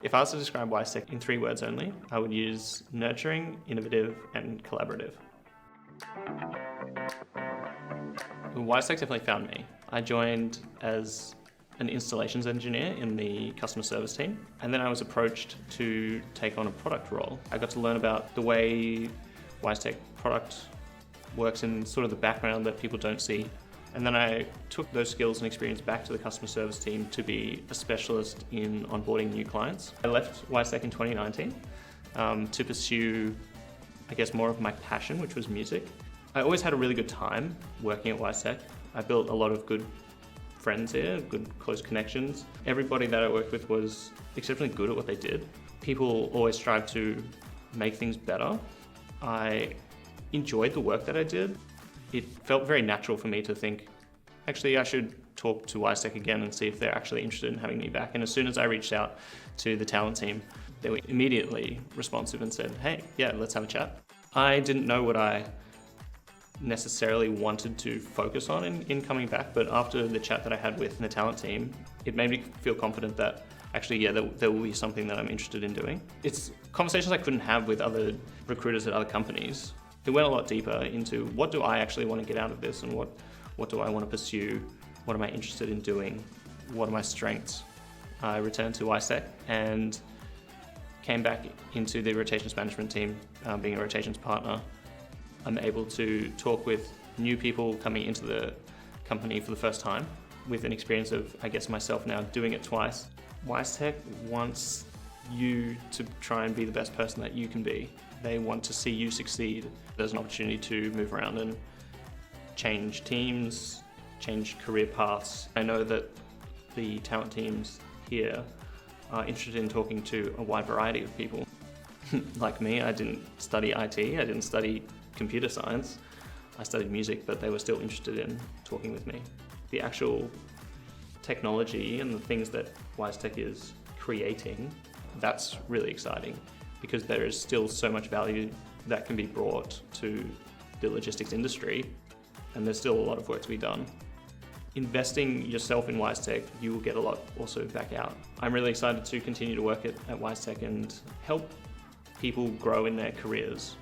If I was to describe WiseTech in 3 words only, I would use nurturing, innovative, and collaborative. WiseTech definitely found me. I joined as an installations engineer in the customer service team, and then I was approached to take on a product role. I got to learn about the way WiseTech product works in sort of the background that people don't see. And then I took those skills and experience back to the customer service team to be a specialist in onboarding new clients. I left WiseTech in 2019 to pursue, I guess, more of my passion, which was music. I always had a really good time working at WiseTech. I built a lot of good friends here, good close connections. Everybody that I worked with was exceptionally good at what they did. People always strive to make things better. I enjoyed the work that I did. It felt very natural for me to think, actually, I should talk to WiseTech again and see if they're actually interested in having me back. And as soon as I reached out to the talent team, they were immediately responsive and said, hey, yeah, let's have a chat. I didn't know what I necessarily wanted to focus on in coming back, but after the chat that I had with the talent team, it made me feel confident that actually, yeah, there will be something that I'm interested in doing. It's conversations I couldn't have with other recruiters at other companies. It went a lot deeper into what do I actually want to get out of this and what do I want to pursue? What am I interested in doing? What are my strengths? I returned to WiseTech and came back into the rotations management team, being a rotations partner. I'm able to talk with new people coming into the company for the first time with an experience of, I guess, myself now doing it twice. WiseTech wants you to try and be the best person that you can be. They want to see you succeed. There's an opportunity to move around and change teams, change career paths. I know that the talent teams here are interested in talking to a wide variety of people. Like me, I didn't study IT, I didn't study computer science. I studied music, but they were still interested in talking with me. The actual technology and the things that WiseTech is creating, that's really exciting, because there is still so much value that can be brought to the logistics industry, and there's still a lot of work to be done. Investing yourself in WiseTech, you will get a lot also back out. I'm really excited to continue to work at WiseTech and help people grow in their careers.